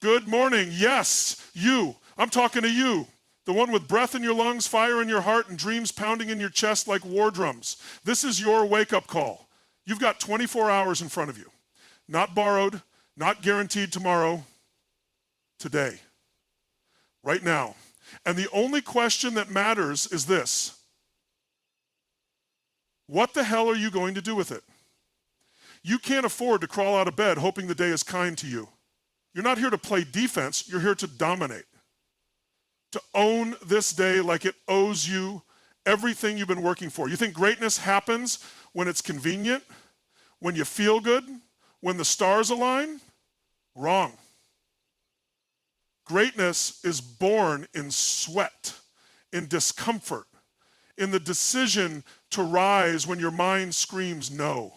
Good morning. Yes, you. I'm talking to you. The one with breath in your lungs, fire in your heart, and dreams pounding in your chest like war drums. This is your wake-up call. You've got 24 hours in front of you. Not borrowed, not guaranteed tomorrow. Today. Right now. And the only question that matters is this. What the hell are you going to do with it? You can't afford to crawl out of bed hoping the day is kind to you. You're not here to play defense, you're here to dominate. To own this day like it owes you everything you've been working for. You think greatness happens when it's convenient, when you feel good, when the stars align? Wrong. Greatness is born in sweat, in discomfort, in the decision to rise when your mind screams no.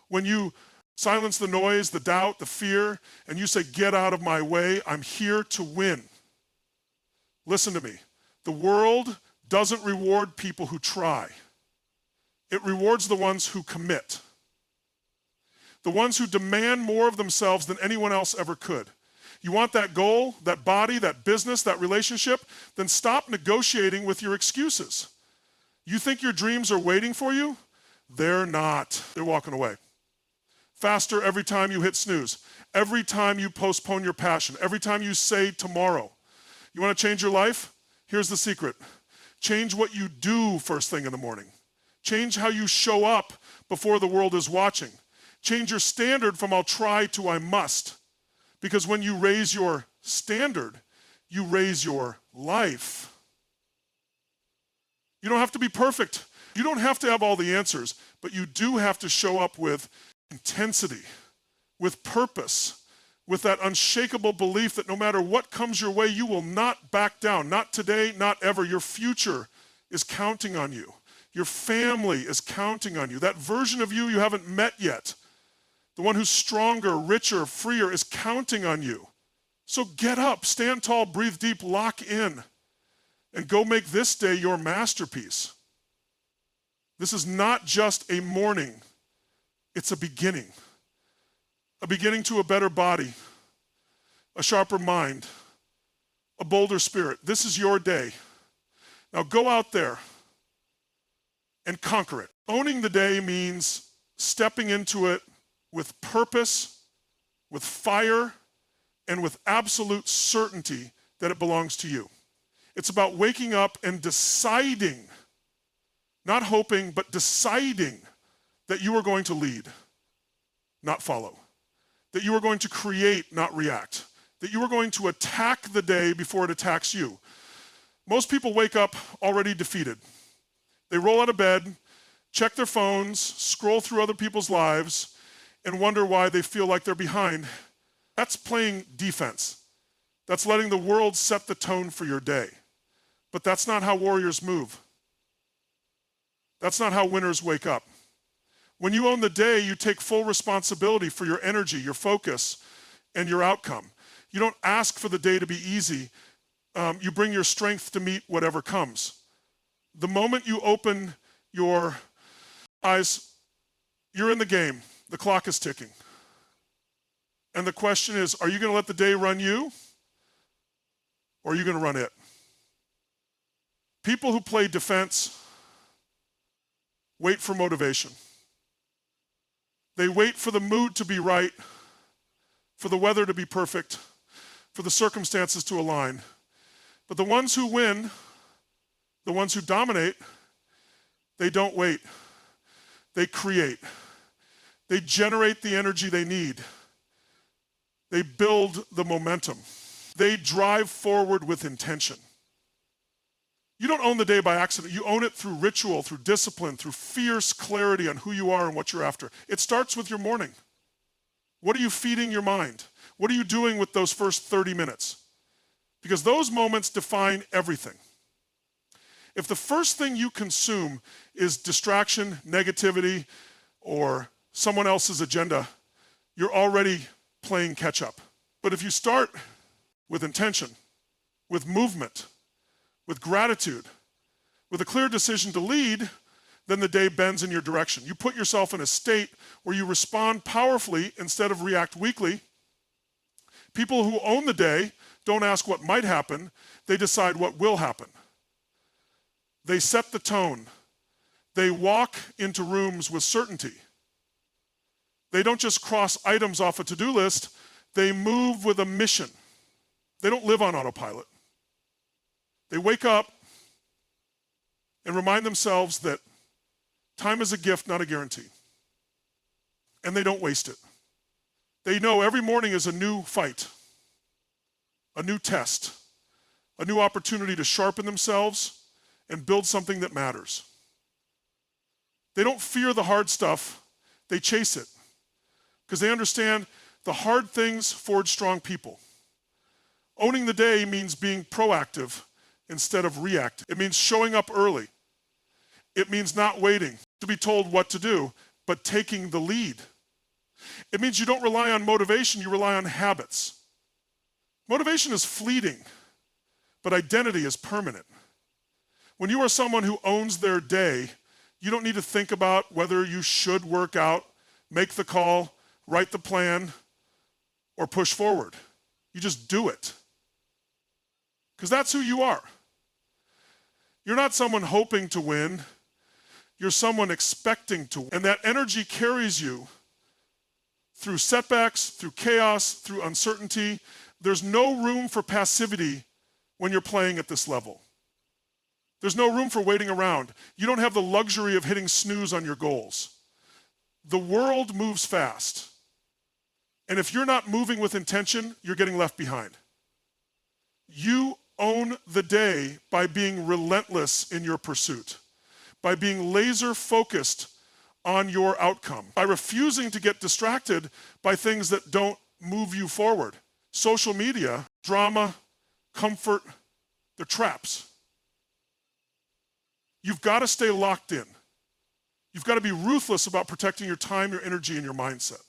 When you silence the noise, the doubt, the fear, and you say, get out of my way, I'm here to win. Listen to me. The world doesn't reward people who try. It rewards the ones who commit. The ones who demand more of themselves than anyone else ever could. You want that goal, that body, that business, that relationship? Then stop negotiating with your excuses. You think your dreams are waiting for you? They're not. They're walking away. Faster every time you hit snooze. Every time you postpone your passion. Every time you say tomorrow. You want to change your life? Here's the secret. Change what you do first thing in the morning. Change how you show up before the world is watching. Change your standard from I'll try to I must. Because when you raise your standard, you raise your life. You don't have to be perfect. You don't have to have all the answers, but you do have to show up with intensity, with purpose, with that unshakable belief that no matter what comes your way, you will not back down. Not today, not ever. Your future is counting on you. Your family is counting on you. That version of you haven't met yet, the one who's stronger, richer, freer, is counting on you. So get up, stand tall, breathe deep, lock in, and go make this day your masterpiece. This is not just a morning, it's a beginning. A beginning to a better body, a sharper mind, a bolder spirit. This is your day. Now go out there and conquer it. Owning the day means stepping into it with purpose, with fire, and with absolute certainty that it belongs to you. It's about waking up and deciding, not hoping, but deciding that you are going to lead, not follow. That you are going to create, not react. That you are going to attack the day before it attacks you. Most people wake up already defeated. They roll out of bed, check their phones, scroll through other people's lives, and wonder why they feel like they're behind. That's playing defense. That's letting the world set the tone for your day. But that's not how warriors move. That's not how winners wake up. When you own the day, you take full responsibility for your energy, your focus, and your outcome. You don't ask for the day to be easy. You bring your strength to meet whatever comes. The moment you open your eyes, you're in the game. The clock is ticking. And the question is, are you going to let the day run you? Or are you going to run it? People who play defense wait for motivation. They wait for the mood to be right, for the weather to be perfect, for the circumstances to align. But the ones who win, the ones who dominate, they don't wait. They create. They generate the energy they need. They build the momentum. They drive forward with intention. You don't own the day by accident. You own it through ritual, through discipline, through fierce clarity on who you are and what you're after. It starts with your morning. What are you feeding your mind? What are you doing with those first 30 minutes? Because those moments define everything. If the first thing you consume is distraction, negativity, or someone else's agenda, you're already playing catch up. But if you start with intention, with movement, with gratitude, with a clear decision to lead, then the day bends in your direction. You put yourself in a state where you respond powerfully instead of react weakly. People who own the day don't ask what might happen, they decide what will happen. They set the tone. They walk into rooms with certainty. They don't just cross items off a to-do list, they move with a mission. They don't live on autopilot. They wake up and remind themselves that time is a gift, not a guarantee. And they don't waste it. They know every morning is a new fight, a new test, a new opportunity to sharpen themselves and build something that matters. They don't fear the hard stuff, they chase it. Because they understand the hard things forge strong people. Owning the day means being proactive instead of reactive. It means showing up early. It means not waiting to be told what to do, but taking the lead. It means you don't rely on motivation, you rely on habits. Motivation is fleeting, but identity is permanent. When you are someone who owns their day, you don't need to think about whether you should work out, make the call, write the plan, or push forward. You just do it. Because that's who you are. You're not someone hoping to win. You're someone expecting to win. And that energy carries you through setbacks, through chaos, through uncertainty. There's no room for passivity when you're playing at this level. There's no room for waiting around. You don't have the luxury of hitting snooze on your goals. The world moves fast. And if you're not moving with intention, you're getting left behind. You own the day by being relentless in your pursuit, by being laser focused on your outcome, by refusing to get distracted by things that don't move you forward. Social media, drama, comfort, they're traps. You've got to stay locked in. You've got to be ruthless about protecting your time, your energy, and your mindset.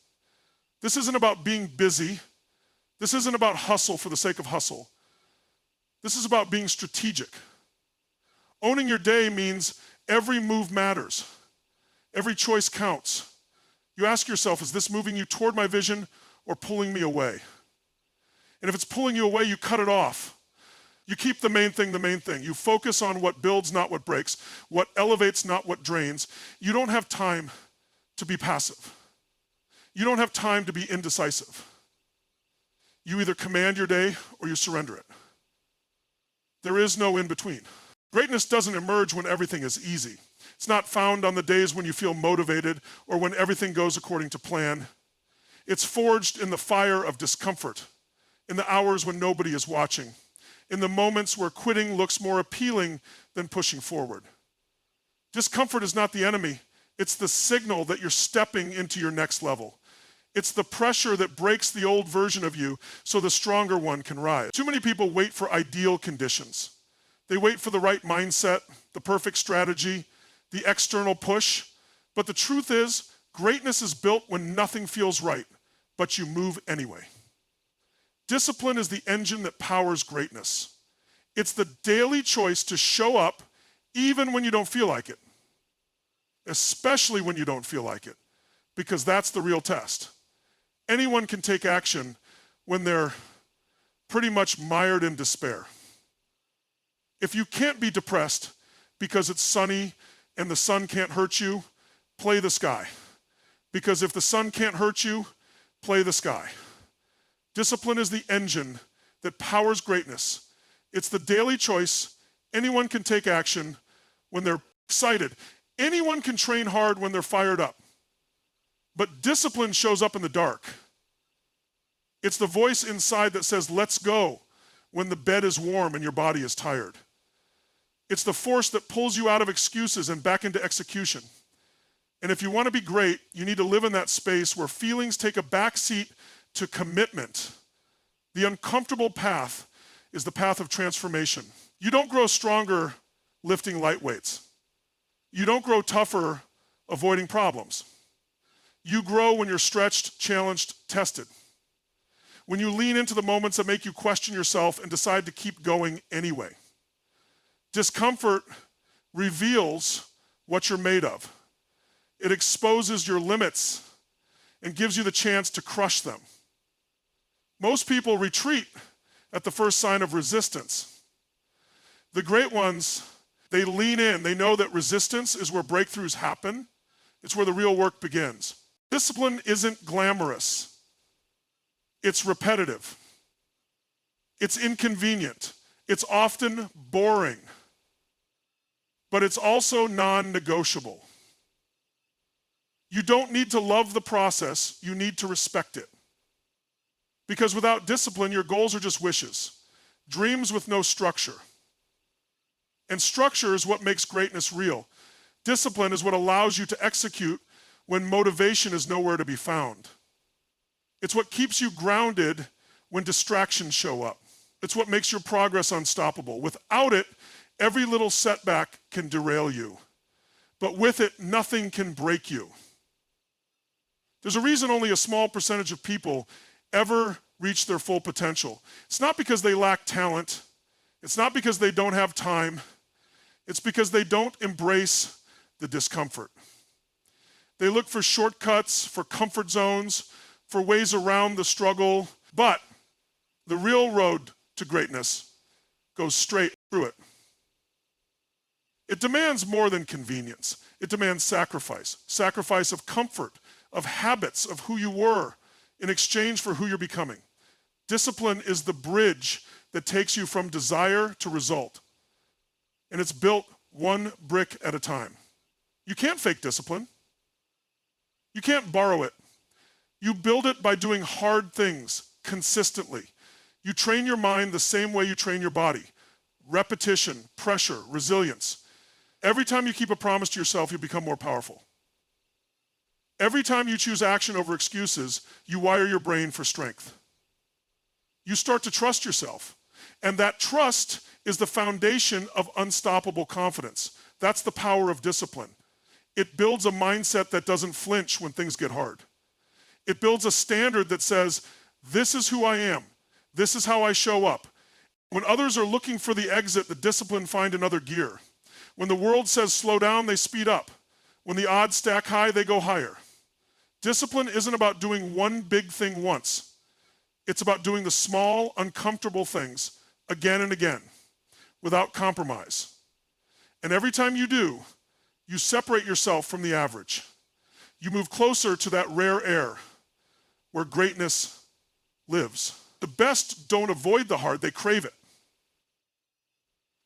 This isn't about being busy. This isn't about hustle for the sake of hustle. This is about being strategic. Owning your day means every move matters. Every choice counts. You ask yourself, is this moving you toward my vision or pulling me away? And if it's pulling you away, you cut it off. You keep the main thing the main thing. You focus on what builds, not what breaks, what elevates, not what drains. You don't have time to be passive. You don't have time to be indecisive. You either command your day or you surrender it. There is no in between. Greatness doesn't emerge when everything is easy. It's not found on the days when you feel motivated or when everything goes according to plan. It's forged in the fire of discomfort, in the hours when nobody is watching, in the moments where quitting looks more appealing than pushing forward. Discomfort is not the enemy. It's the signal that you're stepping into your next level. It's the pressure that breaks the old version of you so the stronger one can rise. Too many people wait for ideal conditions. They wait for the right mindset, the perfect strategy, the external push. But the truth is, greatness is built when nothing feels right, but you move anyway. Discipline is the engine that powers greatness. It's the daily choice to show up even when you don't feel like it, especially when you don't feel like it, because that's the real test. Anyone can take action when they're pretty much mired in despair. If you can't be depressed because it's sunny and the sun can't hurt you, play the sky. Because if the sun can't hurt you, play the sky. Discipline is the engine that powers greatness. It's the daily choice. Anyone can take action when they're excited. Anyone can train hard when they're fired up. But discipline shows up in the dark. It's the voice inside that says, let's go, when the bed is warm and your body is tired. It's the force that pulls you out of excuses and back into execution. And if you want to be great, you need to live in that space where feelings take a back seat to commitment. The uncomfortable path is the path of transformation. You don't grow stronger lifting light weights. You don't grow tougher avoiding problems. You grow when you're stretched, challenged, tested. When you lean into the moments that make you question yourself and decide to keep going anyway. Discomfort reveals what you're made of. It exposes your limits and gives you the chance to crush them. Most people retreat at the first sign of resistance. The great ones, they lean in. They know that resistance is where breakthroughs happen. It's where the real work begins. Discipline isn't glamorous. It's repetitive. It's inconvenient. It's often boring. But it's also non-negotiable. You don't need to love the process. You need to respect it. Because without discipline, your goals are just wishes, dreams with no structure. And structure is what makes greatness real. Discipline is what allows you to execute when motivation is nowhere to be found. It's what keeps you grounded when distractions show up. It's what makes your progress unstoppable. Without it, every little setback can derail you. But with it, nothing can break you. There's a reason only a small percentage of people ever reach their full potential. It's not because they lack talent. It's not because they don't have time. It's because they don't embrace the discomfort. They look for shortcuts, for comfort zones, for ways around the struggle. But the real road to greatness goes straight through it. It demands more than convenience. It demands sacrifice. Sacrifice of comfort, of habits, of who you were in exchange for who you're becoming. Discipline is the bridge that takes you from desire to result. And it's built one brick at a time. You can't fake discipline. You can't borrow it. You build it by doing hard things consistently. You train your mind the same way you train your body. Repetition, pressure, resilience. Every time you keep a promise to yourself, you become more powerful. Every time you choose action over excuses, you wire your brain for strength. You start to trust yourself. And that trust is the foundation of unstoppable confidence. That's the power of discipline. It builds a mindset that doesn't flinch when things get hard. It builds a standard that says, this is who I am. This is how I show up. When others are looking for the exit, the discipline find another gear. When the world says slow down, they speed up. When the odds stack high, they go higher. Discipline isn't about doing one big thing once. It's about doing the small, uncomfortable things again and again without compromise. And every time you do, you separate yourself from the average. You move closer to that rare air where greatness lives. The best don't avoid the hard, they crave it.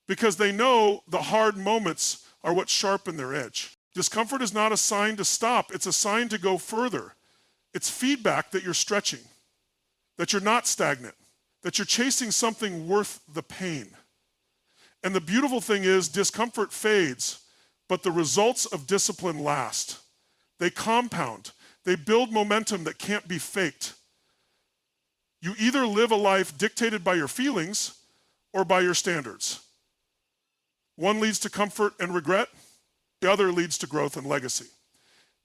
Because they know the hard moments are what sharpen their edge. Discomfort is not a sign to stop, it's a sign to go further. It's feedback that you're stretching, that you're not stagnant, that you're chasing something worth the pain. And the beautiful thing is, discomfort fades, but the results of discipline last. They compound, they build momentum that can't be faked. You either live a life dictated by your feelings or by your standards. One leads to comfort and regret, the other leads to growth and legacy.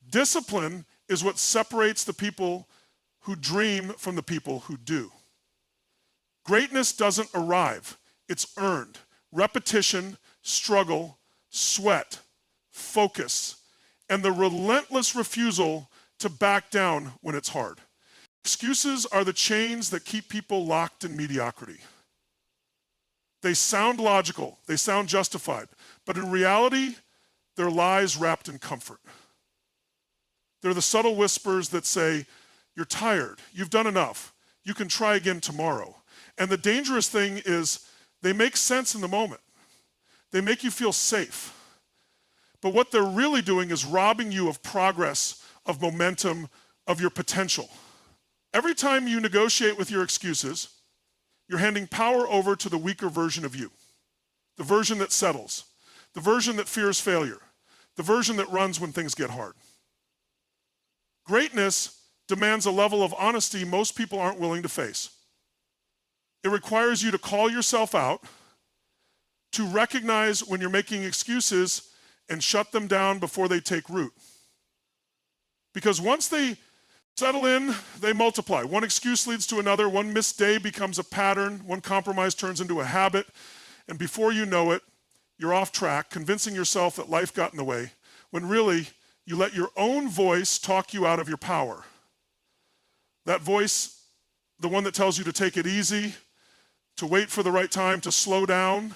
Discipline is what separates the people who dream from the people who do. Greatness doesn't arrive, it's earned. Repetition, struggle, sweat, focus, and the relentless refusal to back down when it's hard. Excuses are the chains that keep people locked in mediocrity. They sound logical, they sound justified, but in reality, they're lies wrapped in comfort. They're the subtle whispers that say, you're tired, you've done enough, you can try again tomorrow. And the dangerous thing is, they make sense in the moment. They make you feel safe. But what they're really doing is robbing you of progress, of momentum, of your potential. Every time you negotiate with your excuses, you're handing power over to the weaker version of you. The version that settles. The version that fears failure. The version that runs when things get hard. Greatness demands a level of honesty most people aren't willing to face. It requires you to call yourself out, to recognize when you're making excuses and shut them down before they take root. Because once they settle in, they multiply. One excuse leads to another, one missed day becomes a pattern, one compromise turns into a habit, and before you know it, you're off track, convincing yourself that life got in the way, when really, you let your own voice talk you out of your power. That voice the one that tells you to take it easy, to wait for the right time, to slow down,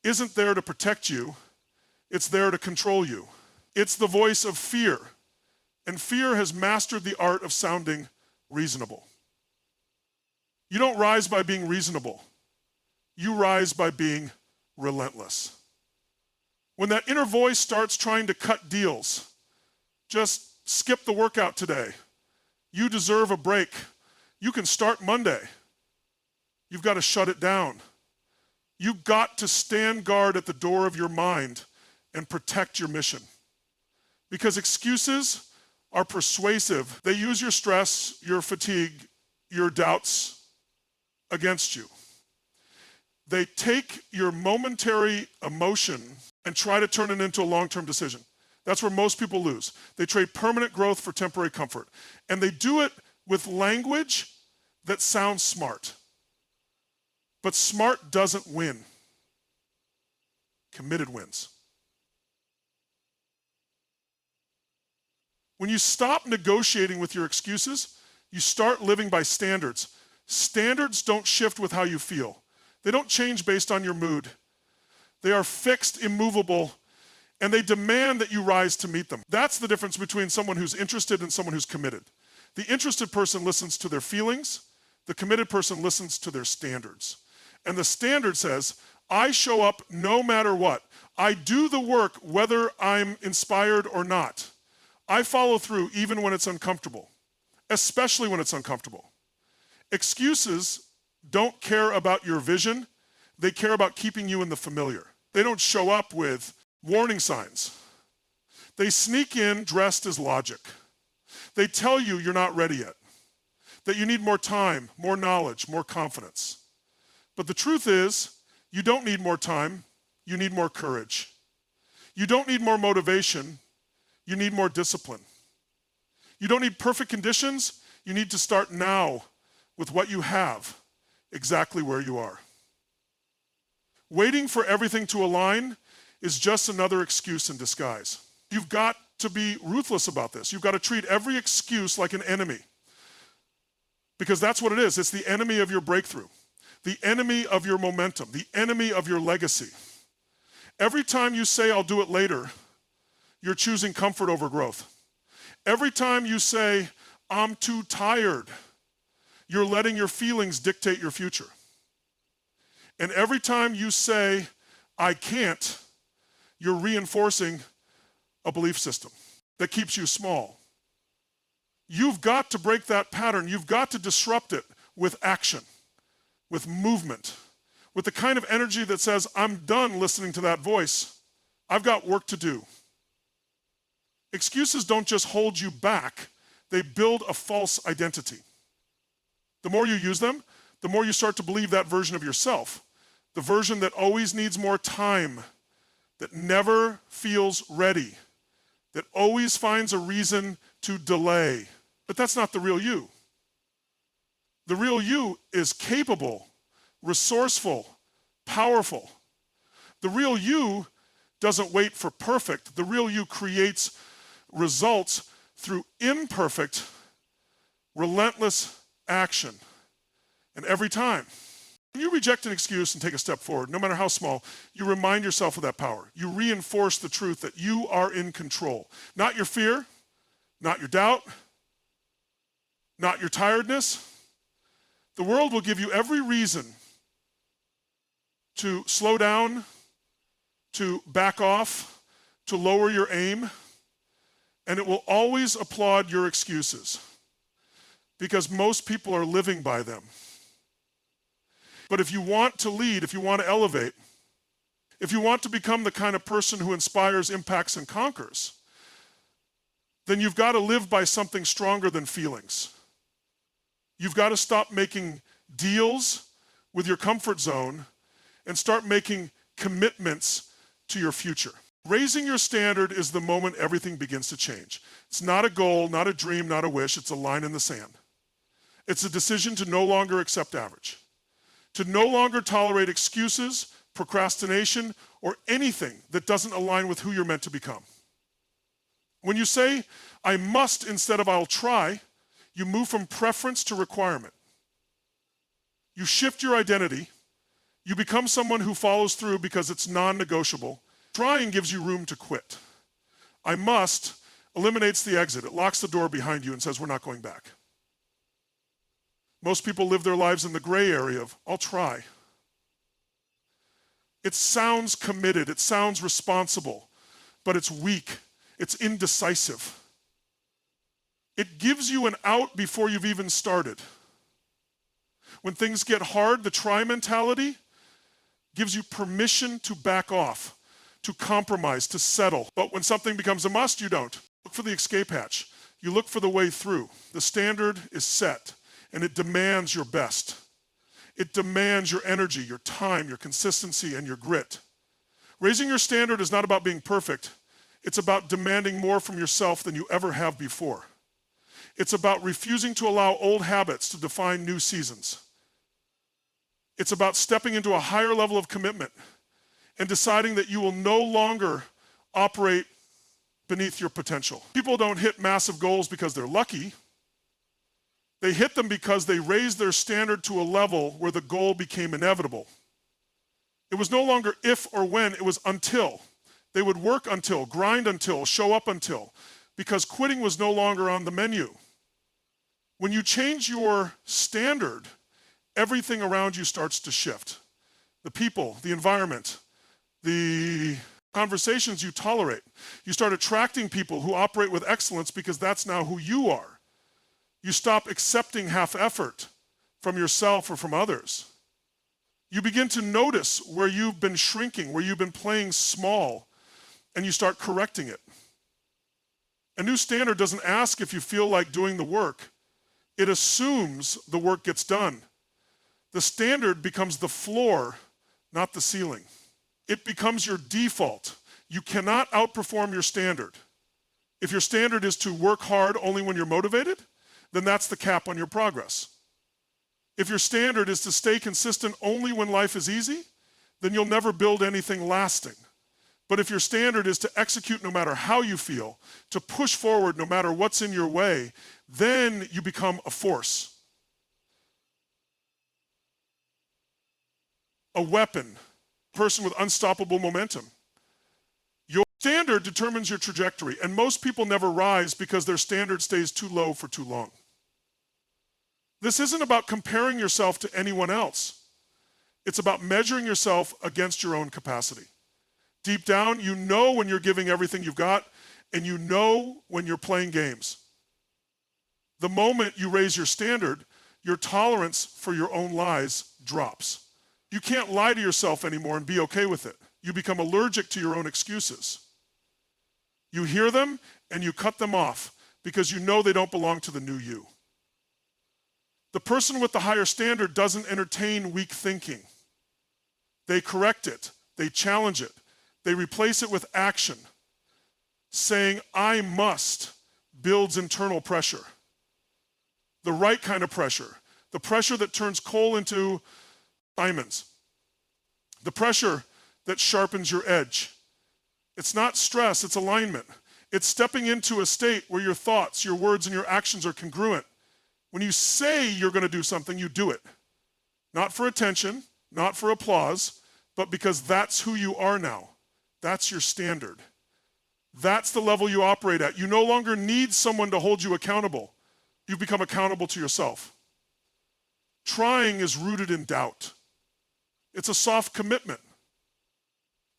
isn't there to protect you. It's there to control you. It's the voice of fear. And fear has mastered the art of sounding reasonable. You don't rise by being reasonable. You rise by being relentless. When that inner voice starts trying to cut deals, just skip the workout today. You deserve a break. You can start Monday. You've got to shut it down. You've got to stand guard at the door of your mind and protect your mission. Because excuses are persuasive. They use your stress, your fatigue, your doubts against you. They take your momentary emotion and try to turn it into a long-term decision. That's where most people lose. They trade permanent growth for temporary comfort. And they do it with language that sounds smart. But smart doesn't win. Committed wins. When you stop negotiating with your excuses, you start living by standards. Standards don't shift with how you feel. They don't change based on your mood. They are fixed, immovable, and they demand that you rise to meet them. That's the difference between someone who's interested and someone who's committed. The interested person listens to their feelings. The committed person listens to their standards. And the standard says, I show up no matter what. I do the work whether I'm inspired or not. I follow through even when it's uncomfortable, especially when it's uncomfortable. Excuses don't care about your vision. They care about keeping you in the familiar. They don't show up with warning signs. They sneak in dressed as logic. They tell you you're not ready yet, that you need more time, more knowledge, more confidence. But the truth is, you don't need more time, you need more courage. You don't need more motivation, you need more discipline. You don't need perfect conditions, you need to start now with what you have, exactly where you are. Waiting for everything to align is just another excuse in disguise. You've got to be ruthless about this. You've got to treat every excuse like an enemy. Because that's what it is. It's the enemy of your breakthrough, the enemy of your momentum, the enemy of your legacy. Every time you say, I'll do it later, you're choosing comfort over growth. Every time you say, I'm too tired, you're letting your feelings dictate your future. And every time you say, I can't, you're reinforcing a belief system that keeps you small. You've got to break that pattern. You've got to disrupt it with action, with movement, with the kind of energy that says, I'm done listening to that voice. I've got work to do. Excuses don't just hold you back, they build a false identity. The more you use them, the more you start to believe that version of yourself, the version that always needs more time, that never feels ready, that always finds a reason to delay. But that's not the real you. The real you is capable, resourceful, powerful. The real you doesn't wait for perfect. The real you creates results through imperfect, relentless action. And every time, when you reject an excuse and take a step forward, no matter how small, you remind yourself of that power. You reinforce the truth that you are in control. Not your fear, not your doubt, not your tiredness. The world will give you every reason to slow down, to back off, to lower your aim, and it will always applaud your excuses because most people are living by them. But if you want to lead, if you want to elevate, if you want to become the kind of person who inspires, impacts, and conquers, then you've got to live by something stronger than feelings. You've got to stop making deals with your comfort zone and start making commitments to your future. Raising your standard is the moment everything begins to change. It's not a goal, not a dream, not a wish. It's a line in the sand. It's a decision to no longer accept average, to no longer tolerate excuses, procrastination, or anything that doesn't align with who you're meant to become. When you say, I must instead of I'll try, You move from preference to requirement. You shift your identity. You become someone who follows through because it's non-negotiable. Trying gives you room to quit. I must eliminates the exit. It locks the door behind you and says, we're not going back. Most people live their lives in the gray area of, I'll try. It sounds committed. It sounds responsible, but it's weak. It's indecisive. It gives you an out before you've even started. When things get hard, the try mentality gives you permission to back off, to compromise, to settle. But when something becomes a must, you don't. Look for the escape hatch. You look for the way through. The standard is set, and it demands your best. It demands your energy, your time, your consistency, and your grit. Raising your standard is not about being perfect. It's about demanding more from yourself than you ever have before. It's about refusing to allow old habits to define new seasons. It's about stepping into a higher level of commitment and deciding that you will no longer operate beneath your potential. People don't hit massive goals because they're lucky. They hit them because they raised their standard to a level where the goal became inevitable. It was no longer if or when, it was until. They would work until, grind until, show up until, because quitting was no longer on the menu. When you change your standard, everything around you starts to shift. The people, the environment, the conversations you tolerate. You start attracting people who operate with excellence because that's now who you are. You stop accepting half effort from yourself or from others. You begin to notice where you've been shrinking, where you've been playing small, and you start correcting it. A new standard doesn't ask if you feel like doing the work. It assumes the work gets done. The standard becomes the floor, not the ceiling. It becomes your default. You cannot outperform your standard. If your standard is to work hard only when you're motivated, then that's the cap on your progress. If your standard is to stay consistent only when life is easy, then you'll never build anything lasting. But if your standard is to execute no matter how you feel, to push forward no matter what's in your way, then you become a force. A weapon, a person with unstoppable momentum. Your standard determines your trajectory, and most people never rise because their standard stays too low for too long. This isn't about comparing yourself to anyone else. It's about measuring yourself against your own capacity. Deep down, you know when you're giving everything you've got, and you know when you're playing games. The moment you raise your standard, your tolerance for your own lies drops. You can't lie to yourself anymore and be okay with it. You become allergic to your own excuses. You hear them and you cut them off because you know they don't belong to the new you. The person with the higher standard doesn't entertain weak thinking. They correct it. They challenge it. They replace it with action. Saying, I must, builds internal pressure. The right kind of pressure. The pressure that turns coal into diamonds. The pressure that sharpens your edge. It's not stress, it's alignment. It's stepping into a state where your thoughts, your words, and your actions are congruent. When you say you're going to do something, you do it. Not for attention, not for applause, but because that's who you are now. That's your standard. That's the level you operate at. You no longer need someone to hold you accountable. You've become accountable to yourself. Trying is rooted in doubt. It's a soft commitment.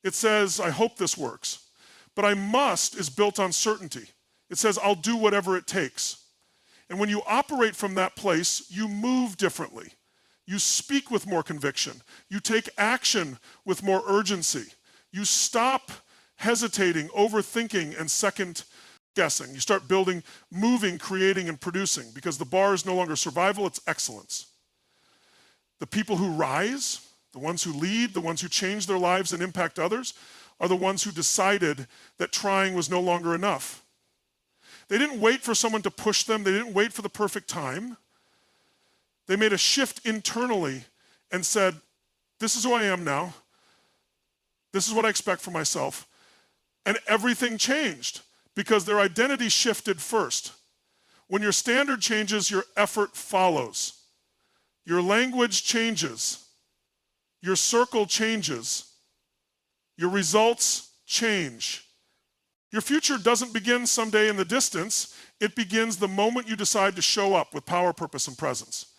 It says, I hope this works. But I must is built on certainty. It says, I'll do whatever it takes. And when you operate from that place, you move differently. You speak with more conviction. You take action with more urgency. You stop hesitating, overthinking, and second guessing. You start building, moving, creating, and producing because the bar is no longer survival, it's excellence. The people who rise, the ones who lead, the ones who change their lives and impact others, are the ones who decided that trying was no longer enough. They didn't wait for someone to push them. They didn't wait for the perfect time. They made a shift internally and said, this is who I am now. This is what I expect from myself. And everything changed because their identity shifted first. When your standard changes, your effort follows. Your language changes. Your circle changes. Your results change. Your future doesn't begin someday in the distance. It begins the moment you decide to show up with power, purpose, and presence.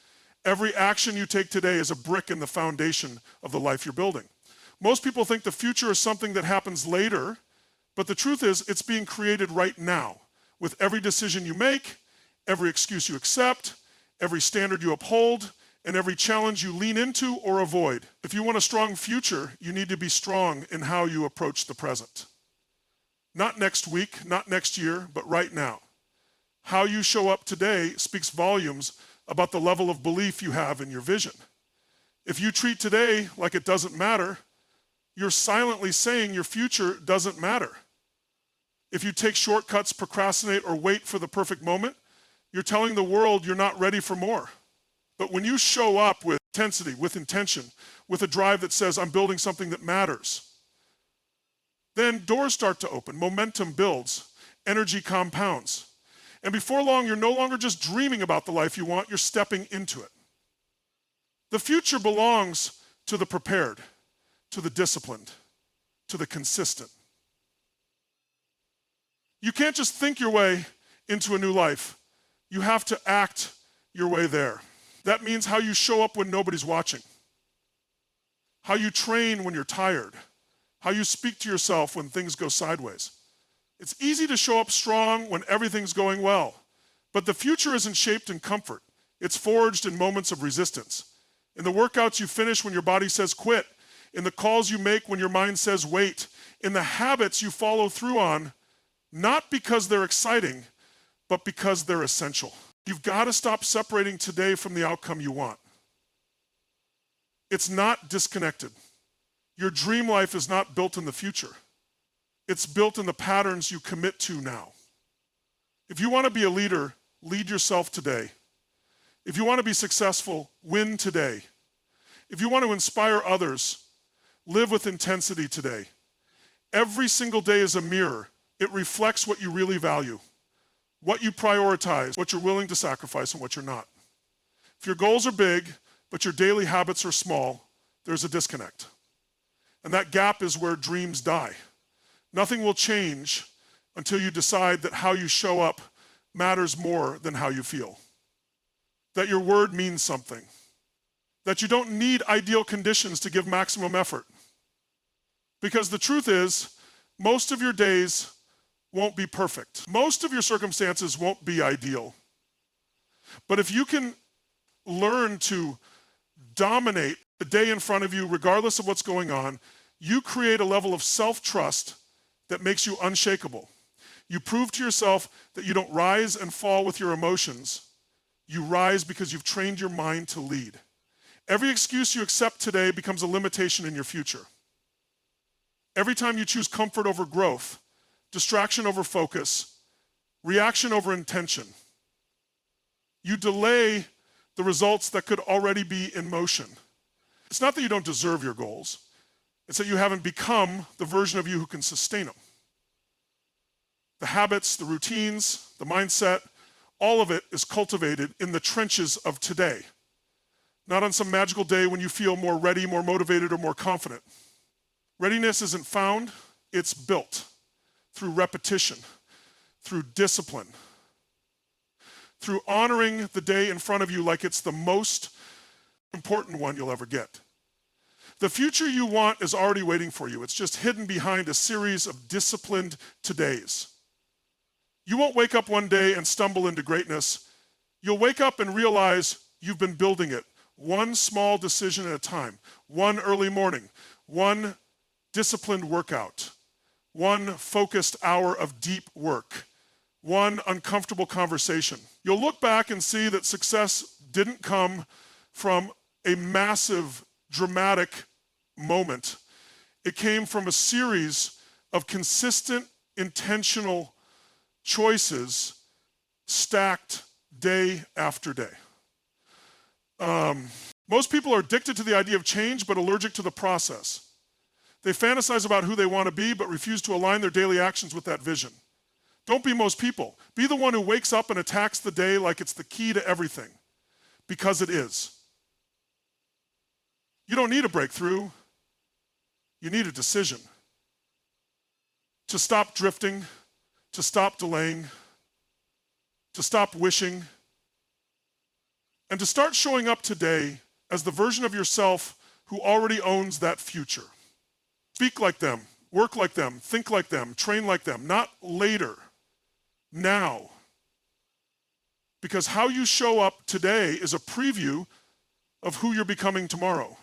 Every action you take today is a brick in the foundation of the life you're building. Most people think the future is something that happens later, but the truth is it's being created right now with every decision you make, every excuse you accept, every standard you uphold, and every challenge you lean into or avoid. If you want a strong future, you need to be strong in how you approach the present. Not next week, not next year, but right now. How you show up today speaks volumes about the level of belief you have in your vision. If you treat today like it doesn't matter, you're silently saying your future doesn't matter. If you take shortcuts, procrastinate, or wait for the perfect moment, you're telling the world you're not ready for more. But when you show up with intensity, with intention, with a drive that says, I'm building something that matters, then doors start to open, momentum builds, energy compounds. And before long, you're no longer just dreaming about the life you want, you're stepping into it. The future belongs to the prepared, to the disciplined, to the consistent. You can't just think your way into a new life. You have to act your way there. That means how you show up when nobody's watching, how you train when you're tired, how you speak to yourself when things go sideways. It's easy to show up strong when everything's going well, but the future isn't shaped in comfort. It's forged in moments of resistance. In the workouts you finish when your body says quit, in the calls you make when your mind says wait, in the habits you follow through on, not because they're exciting, but because they're essential. You've got to stop separating today from the outcome you want. It's not disconnected. Your dream life is not built in the future. It's built in the patterns you commit to now. If you want to be a leader, lead yourself today. If you want to be successful, win today. If you want to inspire others, live with intensity today. Every single day is a mirror. It reflects what you really value, what you prioritize, what you're willing to sacrifice, and what you're not. If your goals are big, but your daily habits are small, there's a disconnect. And that gap is where dreams die. Nothing will change until you decide that how you show up matters more than how you feel. That your word means something. That you don't need ideal conditions to give maximum effort. Because the truth is, most of your days won't be perfect. Most of your circumstances won't be ideal. But if you can learn to dominate the day in front of you, regardless of what's going on, you create a level of self-trust that makes you unshakable. You prove to yourself that you don't rise and fall with your emotions. You rise because you've trained your mind to lead. Every excuse you accept today becomes a limitation in your future. Every time you choose comfort over growth, distraction over focus, reaction over intention, you delay the results that could already be in motion. It's not that you don't deserve your goals. It's that you haven't become the version of you who can sustain them. The habits, the routines, the mindset, all of it is cultivated in the trenches of today, not on some magical day when you feel more ready, more motivated, or more confident. Readiness isn't found, it's built through repetition, through discipline, through honoring the day in front of you like it's the most important one you'll ever get. The future you want is already waiting for you. It's just hidden behind a series of disciplined todays. You won't wake up one day and stumble into greatness. You'll wake up and realize you've been building it, one small decision at a time, one early morning, one disciplined workout, one focused hour of deep work, one uncomfortable conversation. You'll look back and see that success didn't come from a massive, dramatic moment. It came from a series of consistent, intentional choices stacked day after day. Most people are addicted to the idea of change but allergic to the process. They fantasize about who they want to be but refuse to align their daily actions with that vision. Don't be most people. Be the one who wakes up and attacks the day like it's the key to everything, because it is. You don't need a breakthrough. You need a decision. To stop drifting, to stop delaying, to stop wishing, and to start showing up today as the version of yourself who already owns that future. Speak like them, work like them, think like them, train like them, not later, now. Because how you show up today is a preview of who you're becoming tomorrow.